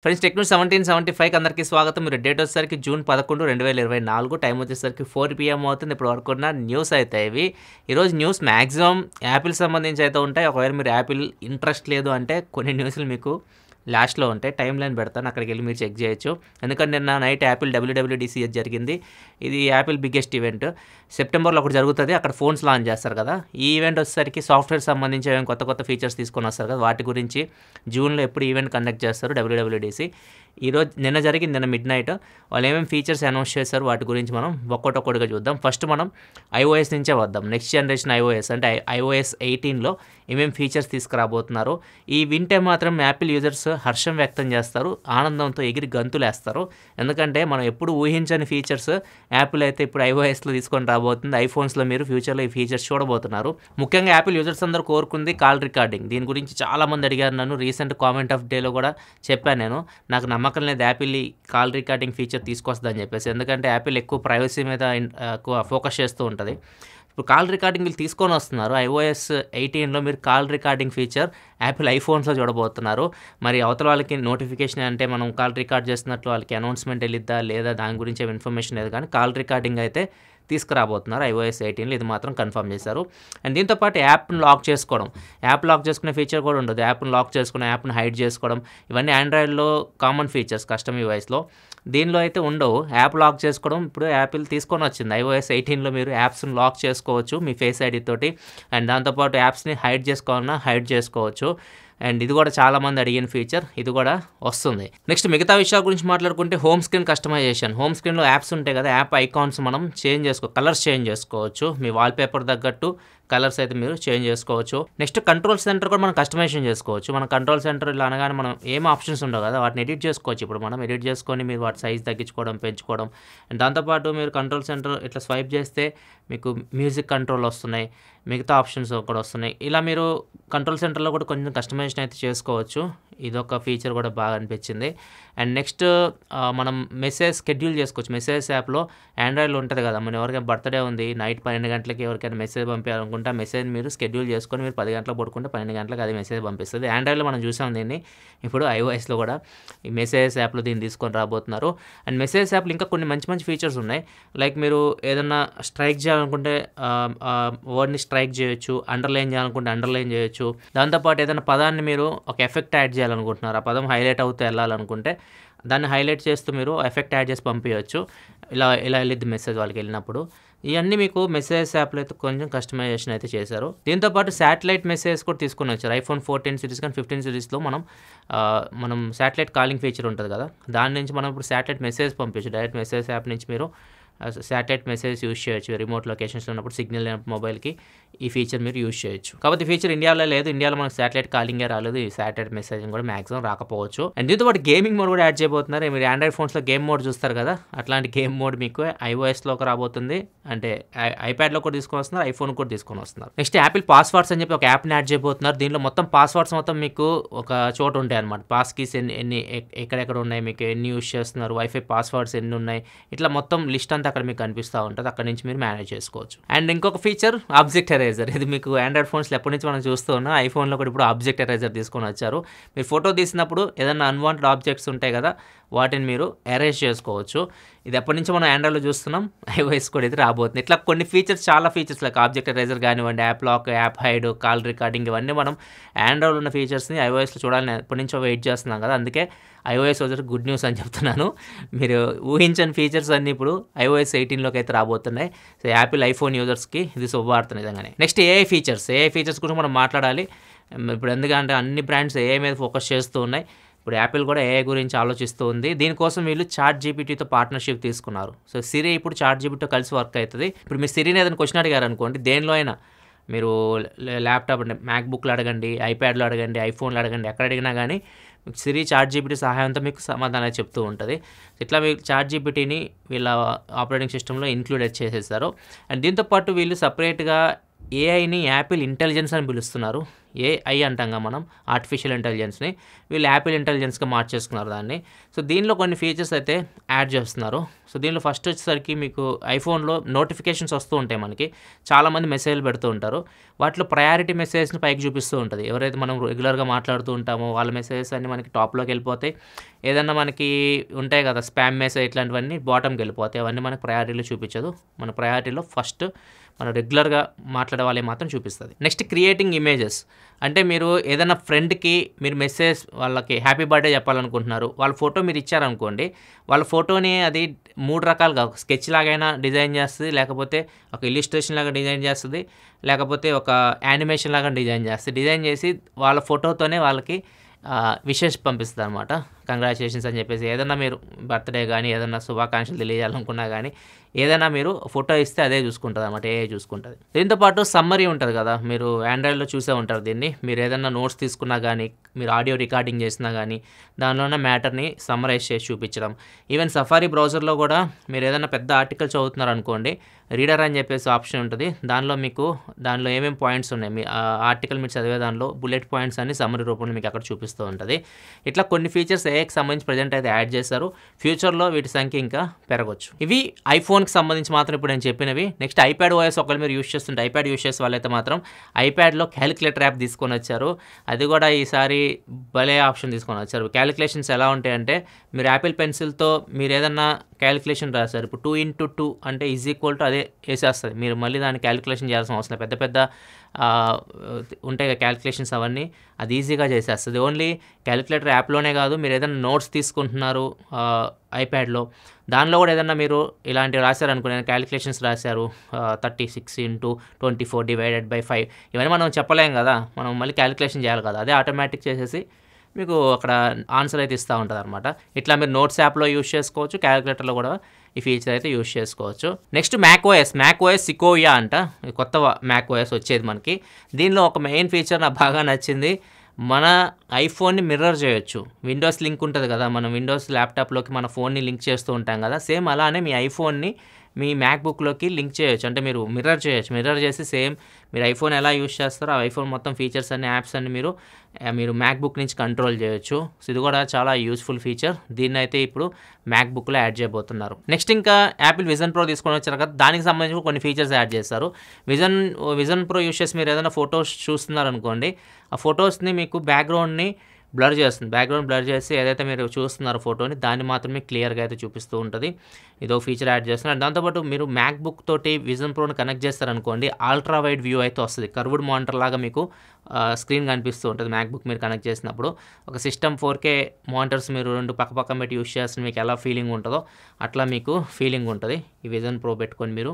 Friends టెక్నూస్ 1775కి అందరికీ స్వాగతం. మీరు డేట్ వచ్చేసరికి జూన్ 11, 2024 టైం వచ్చేసరికి 4 PM అవుతుంది. ఇప్పుడు వరకు ఉన్న న్యూస్ అయితే ఇవి. ఈరోజు న్యూస్ మ్యాక్సిమం యాపిల్ సంబంధించి అయితే ఉంటాయి. ఒకవేళ మీరు యాపిల్ ఇంట్రెస్ట్ లేదు అంటే కొన్ని న్యూస్లు మీకు లాస్ట్‌లో ఉంటాయి. టైమ్ లైన్ పెడతాను. అక్కడికెళ్ళి మీరు చెక్ చేయొచ్చు. ఎందుకంటే నిన్న నైట్ యాపిల్ WWDC జరిగింది. ఇది యాపిల్ బిగ్గెస్ట్ ఈవెంట్. సెప్టెంబర్‌లో ఒకటి జరుగుతది. అక్కడ ఫోన్స్ లాంచ్ చేస్తారు కదా! ఈ ఈవెంట్ వచ్చేసరికి సాఫ్ట్‌వేర్ సంబంధించి ఏమైనా కొత్త ఫీచర్స్ తీసుకొని వస్తారు కదా! వాటి గురించి జూన్‌లో ఎప్పుడు ఈవెంట్ కండక్ట్ చేస్తారు WWDC. నిన్న జరిగింది. నిన్న మిడ్‌నైట్ వాళ్ళు ఏమేమి ఫీచర్స్ అనౌన్స్ చేశారు వాటి గురించి మనం ఒక్కొక్కటిగా చూద్దాం. ఫస్ట్ మనం iOS నుంచే వద్దాం. నెక్స్ట్ జనరేషన్ iOS అంటే iOS 18లో ఏమేమి ఫీచర్స్ తీసుకురాబోతున్నారు. ఈ వింటే మాత్రం యాపిల్ యూజర్స్ హర్షం వ్యక్తం చేస్తారు. ఆనందంతో ఎగిరి గంతులేస్తారు. ఎందుకంటే మనం ఎప్పుడు ఊహించని ఫీచర్స్ యాపిల్ అయితే ఇప్పుడు iOSలో తీసుకొని రాబోతుంది. ఐఫోన్స్లో మీరు ఫ్యూచర్లో ఈ ఫీచర్స్ చూడబోతున్నారు. ముఖ్యంగా యాపిల్ యూజర్స్ అందరూ కోరుకుంది కాల్ రికార్డింగ్. దీని గురించి చాలామంది అడిగారు నన్ను. రీసెంట్ కామెంట్ ఆఫ్ డేలో కూడా చెప్పాను నేను. నాకు నమ్మకం లేదు యాపిల్ ఈ కాల్ రికార్డింగ్ ఫీచర్ తీసుకొస్తుందని చెప్పేసి. ఎందుకంటే యాపిల్ ఎక్కువ ప్రైవసీ మీద ఎక్కువ ఫోకస్ చేస్తూ ఉంటుంది. ఇప్పుడు కాల్ రికార్డింగ్ వీళ్ళు తీసుకొని వస్తున్నారు. iOS 18లో మీరు కాల్ రికార్డింగ్ ఫీచర్ యాపిల్ ఐఫోన్స్లో చూడబోతున్నారు. మరి అవతల వాళ్ళకి నోటిఫికేషన్ అంటే మనం కాల్ రికార్డ్ చేస్తున్నట్లు వాళ్ళకి అనౌన్స్మెంట్ వెళ్ళిద్దా లేదా దాని గురించి ఏమి ఇన్ఫర్మేషన్ లేదు. కానీ కాల్ రికార్డింగ్ అయితే తీసుకురాబోతున్నారు iOS 18లో. ఇది మాత్రం కన్ఫర్మ్ చేశారు. అండ్ దీంతోపాటు యాప్ను లాక్ చేసుకోవడం. యాప్ లాక్ చేసుకునే ఫీచర్ కూడా ఉండదు. యాప్ను లాక్ చేసుకుని యాప్ను హైడ్ చేసుకోవడం ఇవన్నీ ఆండ్రాయిడ్లో కామన్ ఫీచర్స్ కస్టమ్ యూఐస్లో. దీనిలో అయితే ఉండవు. యాప్ లాక్ చేసుకోవడం ఇప్పుడు యాపిల్ తీసుకొని వచ్చింది. iOS 18లో మీరు యాప్స్ని లాక్ చేసుకోవచ్చు మీ ఫేస్ ఐడి తోటి. అండ్ దాంతోపాటు యాప్స్ని హైడ్ చేసుకోవాలన్నా హైడ్ చేసుకోవచ్చు. అండ్ ఇది కూడా చాలామంది అడిగిన ఫీచర్. ఇది కూడా వస్తుంది. నెక్స్ట్ మిగతా విషయాల గురించి మాట్లాడుకుంటే హోమ్ స్క్రీన్ కస్టమైజేషన్. హోమ్ స్క్రీన్లో యాప్స్ ఉంటాయి కదా, యాప్ ఐకాన్స్ మనం కలర్స్ చేంజ్ చేసుకోవచ్చు. మీ వాల్పేపర్ తగ్గట్టు కలర్స్ అయితే మీరు చేంజ్ చేసుకోవచ్చు. నెక్స్ట్ కంట్రోల్ సెంటర్ కూడా మనం కస్టమైజేషన్ చేసుకోవచ్చు. మన కంట్రోల్ సెంటర్ ఇలా అనగానే మనం ఏం ఆప్షన్స్ ఉండవు కదా, వాటిని ఎడిట్ చేసుకోవచ్చు. ఇప్పుడు మనం ఎడిట్ చేసుకొని మీరు వాటి సైజ్ తగ్గించుకోవడం పెంచుకోవడం. అండ్ దాంతోపాటు మీరు కంట్రోల్ సెంటర్ ఇట్లా స్వైప్ చేస్తే మీకు మ్యూజిక్ కంట్రోల్ వస్తున్నాయి, మిగతా ఆప్షన్స్ కూడా వస్తున్నాయి. ఇలా మీరు కంట్రోల్ సెంటర్లో కూడా కొంచెం కస్టమైజేషన్ అయితే చేసుకోవచ్చు. ఇదొక ఫీచర్ కూడా బాగా అనిపించింది. అండ్ నెక్స్ట్ మనం మెసేజ్ షెడ్యూల్ చేసుకోవచ్చు. మెసేజ్ యాప్లో ఆండ్రాయిడ్లో ఉంటుంది కదా, మన ఎవరికైనా బర్త్డే ఉంది నైట్ 12 గంటలకి ఎవరికైనా మెసేజ్ పంపించాలనుకుంటే ఆ మెసేజ్ మీరు షెడ్యూల్ చేసుకొని మీరు 10 గంటలకు పడుకుంటే 12 గంటలకు అది మెసేజ్ పంపిస్తుంది. ఆండ్రాయిడ్లో మనం చూసాం దీన్ని. ఇప్పుడు iOSలో కూడా ఈ మెసేజ్ యాప్లో దీన్ని తీసుకొని రాబోతున్నారు. అండ్ మెసేజ్ యాప్లో ఇంకా కొన్ని మంచి ఫీచర్స్ ఉన్నాయి. లైక్ మీరు ఏదన్నా స్ట్రైక్ చేయాలనుకుంటే వర్డ్ని స్ట్రైక్ చేయొచ్చు, అండర్లైన్ చేయాలనుకుంటే అండర్లైన్ చేయొచ్చు. దాంతోపాటు ఏదైనా పదాన్ని మీరు ఒక ఎఫెక్ట్ యాడ్ చేయాలనుకుంటున్నారు, ఆ పదం హైలైట్ అవుతూ వెళ్ళాలనుకుంటే దాన్ని హైలైట్ చేస్తూ మీరు ఎఫెక్ట్ యాడ్ చేసి పంపించవచ్చు. ఇలా వెళ్ళిద్ది మెసేజ్ వాళ్ళకి వెళ్ళినప్పుడు. ఇవన్నీ మీకు మెసేజ్ యాప్లో అయితే కొంచెం కస్టమైజేషన్ అయితే చేశారు. దీంతోపాటు శాటిలైట్ మెసేజ్ కూడా తీసుకొని వచ్చారు. iPhone 14 సిరీస్ కానీ 15 సిరీస్లో మనం శాటిలైట్ కాలింగ్ ఫీచర్ ఉంటుంది కదా, దాని నుంచి మనం ఇప్పుడు శాటిలైట్ మెసేజ్ పంపించచ్చు. డైరెక్ట్ మెసేజ్ యాప్ నుంచి మీరు శాటిలైట్ మెసేజ్ యూజ్ చేయొచ్చు. రిమోట్ లొకేషన్స్లో ఉన్నప్పుడు సిగ్నల్ లేనప్పుడు మొబైల్కి ఈ ఫీచర్ మీరు యూజ్ చేయొచ్చు. కాబట్టి ఈ ఫీచర్ ఇండియాలో లేదు. ఇండియాలో మనకు శాటిలైట్ కాలింగే రాలేదు. ఈ శాటిలైట్ మెసేజింగ్ కూడా మాక్సిమం రాకపోవచ్చు. అండ్ దీంతో పాటు గేమింగ్ మోడ్ కూడా యాడ్ చేయబోతున్నారు. మీరు ఆండ్రాయిడ్ ఫోన్స్లో గేమ్ మోడ్ చూస్తారు కదా, అట్లాంటి గేమ్ మోడ్ మీకు iOSలోకి రాబోతుంది. అంటే ఐప్యాడ్లో కూడా తీసుకొని వస్తున్నారు, ఐఫోన్ కూడా తీసుకొని వస్తున్నారు. నెక్స్ట్ యాపిల్ పాస్వర్డ్స్ అని చెప్పి ఒక యాప్ని యాడ్ చేయబోతున్నారు. దీనిలో మొత్తం పాస్వర్డ్స్ మొత్తం మీకు ఒక చోట ఉంటాయి అనమాట. పాస్ కీస్ ఎన్ని ఎక్కడెక్కడ ఉన్నాయి, మీకు ఎన్ని యూజ్ చేస్తున్నారు, వైఫై పాస్వర్డ్స్ ఎన్ని ఉన్నాయి, ఇట్లా మొత్తం లిస్ట్ అంతా అక్కడ మీకు కనిపిస్తూ ఉంటుంది. అక్కడ నుంచి మీరు మేనేజ్ చేసుకోవచ్చు. అండ్ ఇంకొక ఫీచర్ ఆబ్జెక్ట్ ఎరేజర్. ఇది మీకు ఆండ్రాయిడ్ ఫోన్స్లో ఎప్పటి నుంచి మనం చూస్తూ ఉన్నాం. ఐఫోన్లో కూడా ఇప్పుడు ఆబ్జెక్ట్ ఎరేజర్ తీసుకొని వచ్చారు. మీరు ఫోటో తీసినప్పుడు ఏదైనా అన్వాంటెడ్ ఆబ్జెక్ట్స్ ఉంటాయి కదా, వాటిని మీరు ఎరేజ్ చేసుకోవచ్చు. ఇది ఎప్పటి నుంచి మనం ఆండ్రాయిడ్లో చూస్తున్నాం, iOS కూడా ఇది రాబోతుంది. ఇట్లా కొన్ని ఫీచర్స్, చాలా ఫీచర్స్ లైక్ ఆబ్జెక్ట్ ఎరేజర్ కానివ్వండి, app lock, app hide, call recording, ఇవన్నీ మనం ఆండ్రాయిడ్లో ఉన్న ఫీచర్స్ని iOSలో చూడాలని ఎప్పటి నుంచో వెయిట్ చేస్తున్నాం కదా. అందుకే iOS వచ్చి గుడ్ న్యూస్ అని చెప్తున్నాను. మీరు ఊహించని ఫీచర్స్ అన్నీ ఇప్పుడు iOS 18లోకి అయితే రాబోతున్నాయి. సో యాపిల్ ఐఫోన్ యూజర్స్కి ఇది శుభవార్త నిజంగానే. నెక్స్ట్ ఏఐ ఫీచర్స్ గురించి మనం మాట్లాడాలి. ఇప్పుడు ఎందుకంటే అన్ని బ్రాండ్స్ ఏఐ మీద ఫోకస్ చేస్తూ ఉన్నాయి. ఇప్పుడు యాపిల్ కూడా ఏఐ గురించి ఆలోచిస్తూ ఉంది. దీనికోసం వీళ్ళు ChatGPTతో పార్ట్నర్షిప్ తీసుకున్నారు. సో సిరి ఇప్పుడు ChatGPTతో కలిసి వర్క్ అవుతుంది. ఇప్పుడు మీరు సిరిని ఏదైనా క్వశ్చన్ అడిగారు అనుకోండి, దేనిలో అయినా మీరు ల్యాప్టాప్ అంటే మ్యాక్బుక్లో అడగండి, ఐప్యాడ్లో అడగండి, ఐఫోన్లో అడగండి, ఎక్కడ అడిగినా కానీ సిరి ChatGPT సహాయంతో మీకు సమాధానం చెప్తూ ఉంటుంది. ఇట్లా మీకు ChatGPTని వీళ్ళ ఆపరేటింగ్ సిస్టంలో ఇంక్లూడ్ చేసేస్తారు. అండ్ దీంతోపాటు వీళ్ళు సపరేట్గా ఏఐని యాపిల్ ఇంటెలిజెన్స్ అని పిలుస్తున్నారు. ఏఐ అంటాంగా మనం ఆర్టిఫిషియల్ ఇంటెలిజెన్స్ని, వీళ్ళు యాపిల్ ఇంటెలిజెన్స్గా మార్చేసుకున్నారు దాన్ని. సో దీనిలో కొన్ని ఫీచర్స్ అయితే యాడ్ చేస్తున్నారు. సో దీనిలో ఫస్ట్ వచ్చేసరికి మీకు ఐఫోన్లో నోటిఫికేషన్స్ వస్తూ ఉంటాయి. మనకి చాలామంది మెసేజ్లు పెడుతూ ఉంటారు. వాటిలో ప్రయారిటీ మెసేజ్ని పైకి చూపిస్తూ ఉంటుంది. ఎవరైతే మనం రెగ్యులర్గా మాట్లాడుతూ ఉంటామో వాళ్ళ మెసేజెస్ అన్నీ మనకి టాప్లోకి వెళ్ళిపోతాయి. ఏదన్నా మనకి ఉంటాయి కదా స్పామ్ మెసేజ్, ఇట్లాంటివన్నీ బాటమ్కి వెళ్ళిపోతాయి. అవన్నీ మనకు ప్రయారిటీలో చూపించదు. మన ప్రయారిటీలో ఫస్ట్ మనం రెగ్యులర్గా మాట్లాడే వాళ్ళే మాత్రం చూపిస్తుంది. నెక్స్ట్ క్రియేటింగ్ ఇమేజెస్, అంటే మీరు ఏదైనా ఫ్రెండ్కి మీరు మెసేజ్ వాళ్ళకి హ్యాపీ బర్త్డే చెప్పాలనుకుంటున్నారు, వాళ్ళ ఫోటో మీరు ఇచ్చారనుకోండి, వాళ్ళ ఫోటోని అది 3 రకాలుగా స్కెచ్ లాగైనా డిజైన్ చేస్తుంది, లేకపోతే ఒక ఇల్లిస్ట్రేషన్ లాగా డిజైన్ చేస్తుంది, లేకపోతే ఒక యానిమేషన్ లాగా డిజైన్ చేస్తుంది. డిజైన్ చేసి వాళ్ళ ఫోటోతోనే వాళ్ళకి విషెస్ పంపిస్తుంది అనమాట. కంగ్రాచులేషన్స్ అని చెప్పేసి ఏదైనా మీరు బర్త్డే కానీ ఏదైనా శుభాకాంక్షలు తెలియాలనుకున్నా కానీ ఏదైనా మీరు ఫోటో ఇస్తే అదే చూసుకుంటుంది అనమాట, ఏఐ చూసుకుంటుంది. దీంతోపాటు సమ్మరీ ఉంటుంది కదా, మీరు ఆండ్రాయిడ్లో చూసే ఉంటారు దీన్ని. మీరు ఏదైనా నోట్స్ తీసుకున్నా కానీ, మీరు ఆడియో రికార్డింగ్ చేసినా కానీ దానిలో ఉన్న మ్యాటర్ని సమ్మరైజ్ చేసి చూపించడం. ఈవెన్ సఫారీ బ్రౌజర్లో కూడా మీరు ఏదైనా పెద్ద ఆర్టికల్ చదువుతున్నారు అనుకోండి, రీడర్ అని చెప్పేసి ఆప్షన్ ఉంటుంది. దానిలో ఏమేమి పాయింట్స్ ఉన్నాయి, మీ ఆర్టికల్ మీరు చదివే దానిలో బుల్లెట్ పాయింట్స్ అన్ని సమ్మరీ రూపంలో మీకు అక్కడ చూపిస్తూ ఉంటుంది. ఇట్లా కొన్ని ఫీచర్స్ ఏఐకి సంబంధించి ప్రజెంట్ అయితే యాడ్ చేశారు. ఫ్యూచర్లో వీటి సంఖ్య ఇంకా పెరగవచ్చు. ఇవి ఐఫోన్కి సంబంధించి మాత్రం ఇప్పుడు నేను చెప్పినవి. నెక్స్ట్ ఐప్యాడ్ ఓఎస్ ఒకవేళ మీరు యూస్ చేస్తుంటే, ఐప్యాడ్ యూస్ చేసే వాళ్ళైతే మాత్రం ఐప్యాడ్లో క్యాలిక్యులేటర్ యాప్ తీసుకొని వచ్చారు. అది కూడా ఈసారి భలే ఆప్షన్ తీసుకొని వచ్చారు. క్యాలిక్యులేషన్స్ ఎలా ఉంటాయంటే, మీరు యాపిల్ పెన్సిల్తో మీరు ఏదన్నా క్యాలిక్యులేషన్ రాశారు, ఇప్పుడు 2 × 2 అంటే = అదే వేసేస్తుంది. మీరు మళ్ళీ దాన్ని క్యాలిక్యులేషన్ చేయాల్సిన అవసరం లేదు. పెద్ద పెద్ద ఉంటాయి క్యాలిక్యులేషన్స్, అవన్నీ అది ఈజీగా చేసేస్తుంది. ఓన్లీ క్యాలిక్యులేటర్ యాప్లోనే కాదు, మీరు ఏదైనా నోట్స్ తీసుకుంటున్నారు ఐప్యాడ్లో, దానిలో కూడా ఏదన్నా మీరు ఇలాంటివి రాశారనుకో, నేను క్యాలిక్యులేషన్స్ రాశారు 36 × 24/5, ఇవన్నీ మనం చెప్పలేం కదా, మనం మళ్ళీ క్యాలిక్యులేషన్ చేయాలి కదా, అదే ఆటోమేటిక్ చేసేసి మీకు అక్కడ ఆన్సర్ అయితే ఇస్తూ ఉంటుంది అనమాట. ఇట్లా మీరు నోట్స్ యాప్లో యూస్ చేసుకోవచ్చు, క్యాలిక్యులేటర్లో కూడా ఈ ఫీచర్ అయితే యూస్ చేసుకోవచ్చు. నెక్స్ట్ మ్యాక్ ఓఎస్ సికోయా అంట, కొత్త మ్యాక్ ఓఎస్ వచ్చేది మనకి. దీనిలో ఒక మెయిన్ ఫీచర్ నాకు బాగా నచ్చింది. మన ఐఫోన్ని మిర్రర్ చేయొచ్చు. విండోస్ లింక్ ఉంటుంది కదా, మనం విండోస్ ల్యాప్టాప్లోకి మన ఫోన్ని లింక్ చేస్తూ ఉంటాం కదా, సేమ్ అలానే మీ ఐఫోన్ని మీ మ్యాక్బుక్లోకి లింక్ చేయొచ్చు. అంటే మీరు మిర్రర్ చేయొచ్చు. మిర్రర్ చేసి సేమ్ మీరు ఐఫోన్ ఎలా యూస్ చేస్తారో ఆ ఐఫోన్ మొత్తం ఫీచర్స్ అన్ని, యాప్స్ అన్ని మీరు మ్యాక్బుక్ నుంచి కంట్రోల్ చేయొచ్చు. సో ఇది కూడా చాలా యూస్ఫుల్ ఫీచర్. దీన్ని అయితే ఇప్పుడు మ్యాక్బుక్లో యాడ్ చేయబోతున్నారు. నెక్స్ట్ ఇంకా యాపిల్ విజన్ ప్రో తీసుకొని వచ్చారు కదా, దానికి సంబంధించి కొన్ని ఫీచర్స్ యాడ్ చేస్తారు. విజన్ ప్రో యూస్ చేసి మీరు ఏదైనా ఫొటోస్ చూస్తున్నారనుకోండి, ఆ ఫొటోస్ని మీకు బ్యాక్గ్రౌండ్ని బ్లర్ చేస్తుంది. బ్యాక్గ్రౌండ్ బ్లర్ చేసి ఏదైతే మీరు చూస్తున్నారో ఫోటోని, దాన్ని మాత్రమే క్లియర్గా అయితే చూపిస్తూ ఉంటుంది. ఇదో ఫీచర్ యాడ్ చేస్తున్నారు. దాంతోపాటు మీరు మ్యాక్బుక్ తోటి విజన్ ప్రోని కనెక్ట్ చేస్తారనుకోండి, అల్ట్రా వైడ్ వ్యూ అయితే వస్తుంది. కర్వ్డ్ మానిటర్ లాగా మీకు స్క్రీన్ కనిపిస్తూ ఉంటుంది మ్యాక్బుక్ మీరు కనెక్ట్ చేసినప్పుడు. ఒక సిస్టమ్ 4K మానిటర్స్ మీరు 2 పక్క పెట్టి యూస్ చేస్తే మీకు ఎలా ఫీలింగ్ ఉంటుందో అట్లా మీకు ఫీలింగ్ ఉంటుంది ఈ విజన్ ప్రో పెట్టుకొని మీరు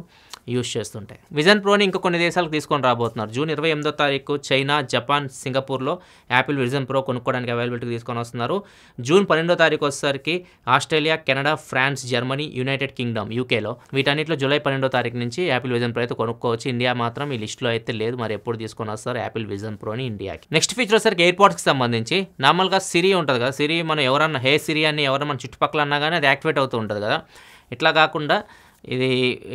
యూస్ చేస్తుంటే. విజన్ ప్రోని ఇంకా కొన్ని దేశాలకు తీసుకొని రాబోతున్నారు. జూన్ 28వ తారీఖు చైనా, జపాన్, సింగపూర్లో యాపిల్ విజన్ ప్రో కొనుక్కోవడానికి అవైలబిలిటీ తీసుకొని వస్తున్నారు. జూన్ 12వ తారీఖు వచ్చేసరికి Australia, Canada, France, Germany, United Kingdom యూకేలో, వీటన్నిటిలో జూలై 12వ తారీఖు నుంచి యాపిల్ విజన్ ప్రో అయితే కొనుక్కోవచ్చు. ఇండియా మాత్రం ఈ లిస్టులో అయితే లేదు. మరి ఎప్పుడు తీసుకొని వస్తారు యాపిల్ విజన్ ప్రోని ఇండియాకి. నెక్స్ట్ ఫీచర్ వచ్చేసరికి ఎయిర్పాడ్స్కి సంబంధించి, నార్మల్గా సిరి ఉంటుంది కదా, సిరి మనం ఎవరన్నా హే సిరి అని ఎవరైనా మన చుట్టుపక్కల అన్నా కానీ అది యాక్టివేట్ అవుతూ ఉంటుంది కదా. ఇట్లా కాకుండా ఇది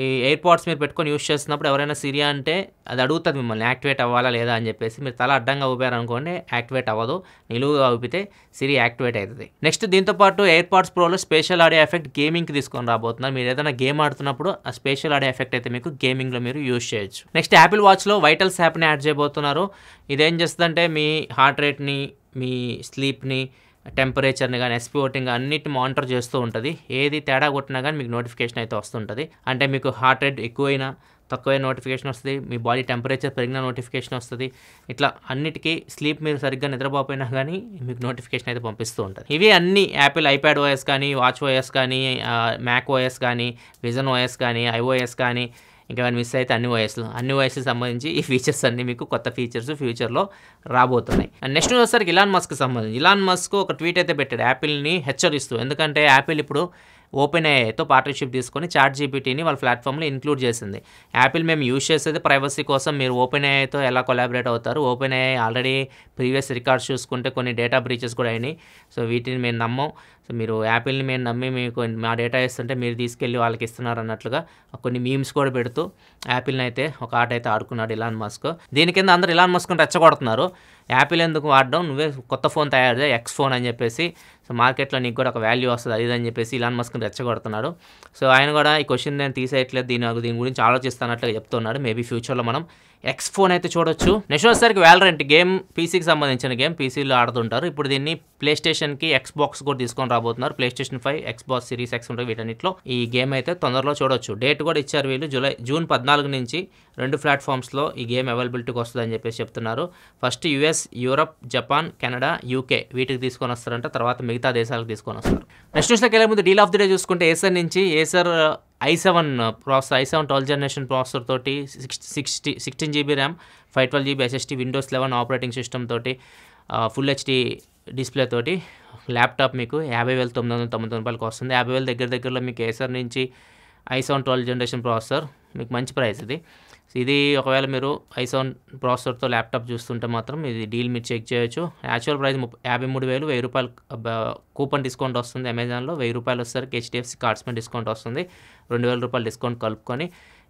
ఈ ఎయిర్పాడ్స్ మీరు పెట్టుకొని యూస్ చేస్తున్నప్పుడు ఎవరైనా సిరి అంటే అది అడుగుతుంది మిమ్మల్ని యాక్టివేట్ అవ్వాలా లేదా అని చెప్పేసి. మీరు తల అడ్డంగా ఊపారనుకోండి యాక్టివేట్ అవ్వదు, నిలువుగా ఊపితే సిరి యాక్టివేట్ అవుతుంది. నెక్స్ట్ దీంతోపాటు ఎయిర్పాడ్స్ ప్రోలో స్పెషల్ ఆడియో ఎఫెక్ట్ గేమింగ్కి తీసుకొని రాబోతున్నారు. మీరు ఏదైనా గేమ్ ఆడుతున్నప్పుడు ఆ స్పెషల్ ఆడియో ఎఫెక్ట్ అయితే మీకు గేమింగ్లో మీరు యూస్ చేయొచ్చు. నెక్స్ట్ యాపిల్ వాచ్లో వైటల్స్ యాప్ని యాడ్ చేయబోతున్నారు. ఇదేం చేస్తుందంటే మీ హార్ట్ రేట్ని, మీ స్లీప్ని, టెంపరేచర్ని కానీ, ఎస్పీఓటింగ్ అన్నిటి మానిటర్ చేస్తూ ఉంటుంది. ఏది తేడా కొట్టినా కానీ మీకు నోటిఫికేషన్ అయితే వస్తుంటుంది. అంటే మీకు హార్ట్ రేట్ ఎక్కువైనా తక్కువైన నోటిఫికేషన్ వస్తుంది, మీ బాడీ టెంపరేచర్ పెరిగిన నోటిఫికేషన్ వస్తుంది. ఇట్లా అన్నిటికీ స్లీప్ మీరు సరిగ్గా నిద్రపోయినా కానీ మీకు నోటిఫికేషన్ అయితే పంపిస్తూ ఉంటుంది. ఇవి అన్ని యాపిల్ ఐప్యాడ్ ఓఎస్ కానీ, వాచ్ ఓఎస్ కానీ, మ్యాక్ ఓఎస్ కానీ, విజన్ ఓఎస్ కానీ, ఐఓఎస్ కానీ, ఇంకా మిస్ అయితే అన్ని ఓఎస్కి సంబంధించి ఈ ఫీచర్స్ అన్నీ మీకు కొత్త ఫీచర్స్ ఫ్యూచర్లో రాబోతున్నాయి. అండ్ నెక్స్ట్ వచ్చేసరికి ఇలాన్ మస్క్ సంబంధించి, ఇలాన్ మస్క్ ఒక ట్వీట్ అయితే పెట్టాడు యాపిల్ని హెచ్చరిస్తూ. ఎందుకంటే యాపిల్ ఇప్పుడు ఓపెన్ ఏఐతో పార్ట్నర్షిప్ తీసుకొని చాట్ జీపీటీని వాళ్ళ ప్లాట్ఫామ్లో ఇంక్లూడ్ చేసింది. యాపిల్ మేము యూజ్ చేసేది ప్రైవసీ కోసం, మీరు ఓపెన్ ఏఐతో ఎలా కొలాబరేట్ అవుతారు? Open AI already previous records చూసుకుంటే కొన్ని డేటా బ్రీచెస్ కూడా అయినాయి. సో వీటిని మేము నమ్మం. సో మీరు యాపిల్ని మేము నమ్మి మీకు మా డేటా ఇస్తుంటే మీరు తీసుకెళ్ళి వాళ్ళకి ఇస్తున్నారు అన్నట్లుగా కొన్ని మీమ్స్ కూడా పెడుతూ యాపిల్ని అయితే ఒక ఆట అయితే ఆడుకున్నాడు ఇలాన్ మస్క్. దీని కింద అందరూ ఇలాన్ మస్క్ని రెచ్చగొడుతున్నారు. యాపిల్ ఎందుకు వాడడం, నువ్వే కొత్త ఫోన్ తయారు చేయి, ఎక్స్ ఫోన్ అని చెప్పేసి, సో మార్కెట్లో నీకు కూడా ఒక వాల్యూ వస్తుంది అది అని చెప్పేసి ఇలాన్ మస్క్ని రెచ్చగొడుతున్నాడు. సో ఆయన కూడా ఈ క్వశ్చన్ నేను తీసేయట్లేదు, దీని గురించి ఆలోచిస్తున్నట్లుగా చెప్తున్నాడు. మేబీ ఫ్యూచర్లో మనం ఎక్స్ ఫోన్ అయితే చూడొచ్చు. నెక్స్ట్ వచ్చేసరికి వ్యాలరెంట్ గేమ్, పీసీకి సంబంధించిన గేమ్, పీసీలో ఆడుతుంటారు. ఇప్పుడు దీన్ని ప్లే స్టేషన్కి, ఎక్స్బాక్స్ కూడా తీసుకొని రాబోతున్నారు. Play station 5, Xbox series X ఉంటాయి, వీటన్నిటిలో ఈ గేమ్ అయితే తొందరలో చూడొచ్చు. డేట్ కూడా ఇచ్చారు వీళ్ళు, జూన్ 14 నుంచి 2 ప్లాట్ఫామ్స్లో ఈ గేమ్ అవైలబిలిటీకి వస్తుందని చెప్పేసి చెప్తున్నారు. First US, Europe, Japan, Canada, UK వీటికి తీసుకొని వస్తారంట, తర్వాత మిగతా దేశాలకు తీసుకొని వస్తారు. నెక్స్ట్ న్యూస్లోకి వెళ్ళే ముందు డీల్ ఆఫ్ ది డే చూసుకుంటే ఏసర్ నుంచి Acer i7 processor, i7 12th generation processor తోటి 16 GB RAM, 512 GB SSD, Windows 11 operating system తోటి, ఫుల్ హెచ్డి డిస్ప్లే తోటి ల్యాప్టాప్ మీకు 50,999 రూపాయలకి వస్తుంది. 50,000 దగ్గరలో మీకు ఏసర్ నుంచి i7 12th జనరేషన్ ప్రాసెసర్ మీకు మంచి ప్రైస్ ఇది ఒకవేళ మీరు i7 ప్రాసెసర్తో ల్యాప్టాప్ చూస్తుంటే మాత్రం ఇది డీల్ మీరు చెక్ చేయొచ్చు. యాక్చువల్ ప్రైస్ 53,000, 1,000 రూపాయలు కూపన్ డిస్కౌంట్ వస్తుంది అమెజాన్లో, 1,000 రూపాయలు వచ్చేసరికి HDFC కార్డ్స్ మీద డిస్కౌంట్ వస్తుంది, 2,000 రూపాయలు డిస్కౌంట్ కలుపుకొని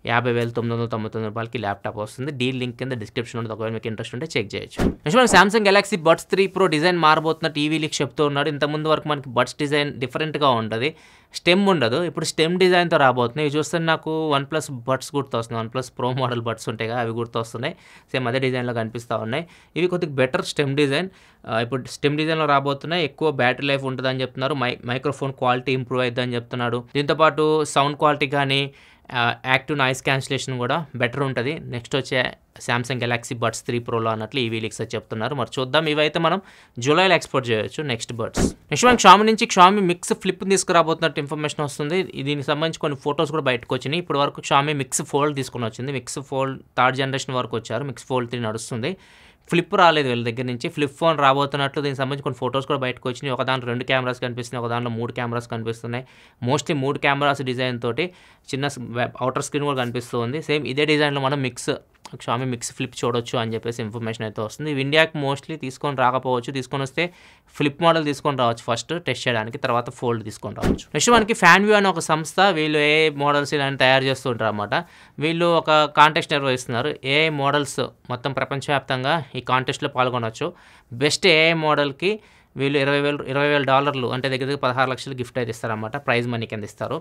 50,999 రూపాయలకి ల్యాప్టాప్ వస్తుంది. డీల్ లింక్ కింద డిస్క్రిప్షన్ ఉంటుంది, ఒకవేళ మీకు ఇంట్రెస్ట్ ఉంటే చెక్ చేయొచ్చు. నెక్స్ట్ మనకి Samsung Galaxy Buds 3 Pro design మారబోతున్న టీవీ లీక్ చెప్తూ ఉన్నాడు. ఇంతకుముందు వరకు మనకి బడ్స్ డిజైన్ డిఫరెంట్గా ఉంటుంది, స్టెమ్ ఉండదు, ఇప్పుడు స్టెమ్ డిజైన్తో రాబోతున్నాయి. ఇవి చూస్తే నాకు OnePlus బడ్స్ గుర్తొస్తున్నాయి, OnePlus Pro మోడల్ బడ్స్ ఉంటాయి కదా, అవి గుర్తొస్తున్నాయి. సేమ్ అదే డిజైన్లో కనిపిస్తూ ఉన్నాయి. ఇవి కొద్దిగా బెటర్ స్టెమ్ డిజైన్, ఇప్పుడు స్టెమ్ డిజైన్లో రాబోతున్నాయి. ఎక్కువ బ్యాటరీ లైఫ్ ఉంటుందని చెప్తున్నారు, మైక్రోఫోన్ క్వాలిటీ ఇంప్రూవ్ అవుతుందని చెప్తున్నాడు. దీంతోపాటు సౌండ్ క్వాలిటీ కానీ యాక్టివ్ నాయిస్ క్యాన్సిలేషన్ కూడా బెటర్ ఉంటుంది నెక్స్ట్ వచ్చే సామ్సంగ్ గెలాక్సీ బడ్స్ 3 Proలో అన్నట్లు ఈ లీక్స్ చెప్తున్నారు. మరి చూద్దాం, ఇవైతే మనం జూలైలో ఎక్స్పోర్ట్ చేయొచ్చు నెక్స్ట్ బడ్స్. నెక్స్ట్ మనకి షామి నుంచి షామి మిక్స్ ఫ్లిప్ తీసుకురాబోతున్నట్టు ఇన్ఫర్మేషన్ వస్తుంది. దీనికి సంబంధించి కొన్ని ఫొటోస్ కూడా బయటకు వచ్చినాయి. ఇప్పుడు వరకు షామి మిక్స్ ఫోల్డ్ తీసుకొని వచ్చింది, మిక్స్ ఫోల్డ్ 3rd జనరేషన్ వరకు వచ్చారు, మిక్స్ ఫోల్డ్ 3 నడుస్తుంది. ఫ్లిప్ రాలేదు వీళ్ళ దగ్గర నుంచి, ఫ్లిప్ ఫోన్ రాబోతున్నట్లు దీనికి సంబంధించి కొన్ని ఫొటోస్ కూడా బయటకు వచ్చినాయి. ఒక దాంట్లో 2 కెమెరాస్ కనిపిస్తున్నాయి, ఒక దాంట్లో 3 కెమెరాస్ కనిపిస్తున్నాయి. మోస్ట్లీ 3 కెమెరాస్ డిజైన్ తోటి చిన్న అవుటర్ స్క్రీన్ కూడా కనిపిస్తుంది. సేమ్ ఇదే డిజైన్లో మనం షామి మిక్స్ ఫ్లిప్ చూడొచ్చు అని చెప్పేసి ఇన్ఫర్మేషన్ అయితే వస్తుంది. ఇండియాకి మోస్ట్లీ తీసుకొని రాకపోవచ్చు, తీసుకొని వస్తే ఫ్లిప్ మోడల్ తీసుకొని రావచ్చు ఫస్ట్ టెస్ట్ చేయడానికి, తర్వాత ఫోల్డ్ తీసుకొని రావచ్చు. నెక్స్ట్ మనకి ఫ్యాన్వ్యూ అనే ఒక సంస్థ, వీళ్ళు ఏ మోడల్స్ ఇలాంటి తయారు చేస్తుంటారు అన్నమాట. వీళ్ళు ఒక కాంటెస్ట్ నిర్వహిస్తున్నారు, ఏ మోడల్స్ మొత్తం ప్రపంచవ్యాప్తంగా ఈ కాంటెస్ట్లో పాల్గొనవచ్చు. బెస్ట్ ఏ మోడల్కి వీళ్ళు $20,000 అంటే దగ్గర 16 లక్షలు గిఫ్ట్ అయితే ఇస్తారన్నమాట, ప్రైజ్ మనీ కింద ఇస్తారు.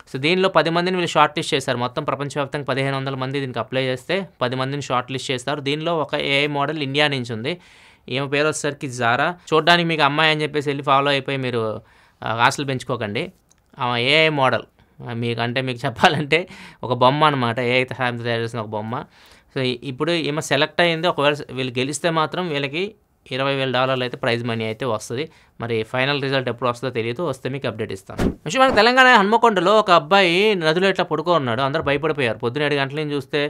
సో దీనిలో 10 మందిని వీళ్ళు షార్ట్ లిస్ట్ చేశారు. మొత్తం ప్రపంచవ్యాప్తంగా 1,500 మంది దీనికి అప్లై చేస్తే 10 మందిని షార్ట్ లిస్ట్ చేస్తారు. దీనిలో ఒక ఏఐ మోడల్ ఇండియా నుంచి ఉంది, ఈమె పేరు వచ్చేసరికి జారా. చూడడానికి మీకు అమ్మాయి అని చెప్పేసి వెళ్ళి ఫాలో అయిపోయి మీరు ఆశలు పెంచుకోకండి. ఆమె ఏఐ మోడల్, మీకు చెప్పాలంటే ఒక బొమ్మ అనమాట, ఏఐ సహాయంతో తయారు చేసిన ఒక బొమ్మ. సో ఇప్పుడు ఈమె సెలెక్ట్ అయింది, ఒకవేళ వీళ్ళు గెలిస్తే మాత్రం వీళ్ళకి $20,000 అయితే ప్రైజ్ మనీ అయితే వస్తుంది. మరి ఫైనల్ రిజల్ట్ ఎప్పుడు వస్తుందో తెలియదు, వస్తే మీకు అప్డేట్ ఇస్తాను. నెక్స్ట్ మనకి తెలంగాణ హన్మకొండలో ఒక అబ్బాయి నదిలో ఇట్లా పడుకో ఉన్నాడు, అందరూ భయపడిపోయారు. పొద్దున 7 గంటల నుంచి చూస్తే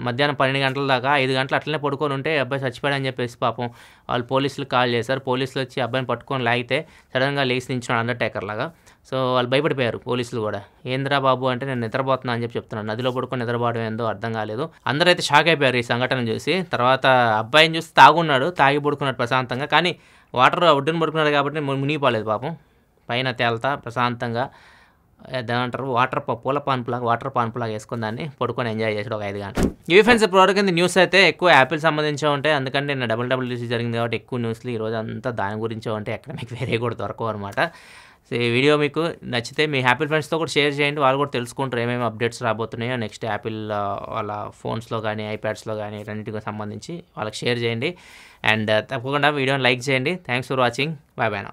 మధ్యాహ్నం 12 గంటల దాకా 5 గంటలు అట్లనే పడుకొని ఉంటే అబ్బాయి చచ్చిపోయాడని చెప్పేసి పాపం వాళ్ళు పోలీసులు కాల్ చేశారు. పోలీసులు వచ్చి అబ్బాయిని పట్టుకొని లాగితే సడన్గా లేచి నించున్నాడు అండర్టేకర్ లాగా. సో వాళ్ళు భయపడిపోయారు పోలీసులు కూడా. ఏంద్రా బాబు అంటే నేను నిద్రపోతున్నా అని చెప్తున్నాను, నదిలో పడుకొని నిద్రపోవడం ఏందో అర్థం కాలేదు. అందరూ అయితే షాక్ అయిపోయారు ఈ సంఘటన చూసి. తర్వాత అబ్బాయిని చూసి తాగి పడుకున్నాడు ప్రశాంతంగా, కానీ వాటర్ ఒడ్డున పడుకున్నాడు కాబట్టి మునిగిపోలేదు పాపం. పైన తేల్తా ప్రశాంతంగా దాని అంటారు వాటర్ పాన్పులాగా వేసుకుని దాన్ని పడుకొని ఎంజాయ్ చేసాడు ఒక 5 గంటలు. ఇవి ఫ్రెండ్స్ ఇప్పుడు కింద న్యూస్ అయితే ఎక్కువ యాపిల్ సంబంధించి ఉంటాయి, అందుకంటే నేను WWDC జరిగింది కాబట్టి ఎక్కువ న్యూస్లు ఈరోజు అంతా దాని గురించే ఉంటాయి, ఎక్కడ మీకు వేరే కూడా దొరకవు అనమాట. సో ఈ వీడియో మీకు నచ్చితే మీ యాపిల్ ఫ్రెండ్స్తో కూడా షేర్ చేయండి, వాళ్ళు కూడా తెలుసుకుంటారు ఏమేమి అప్డేట్స్ రాబోతున్నాయో నెక్స్ట్ యాపిల్ వాళ్ళ ఫోన్స్లో కానీ ఐప్యాడ్స్లో కానీ రెండింటికి సంబంధించి వాళ్ళకి షేర్ చేయండి. అండ్ తప్పకుండా వీడియోని లైక్ చేయండి. Thanks for watching, bye bye నా.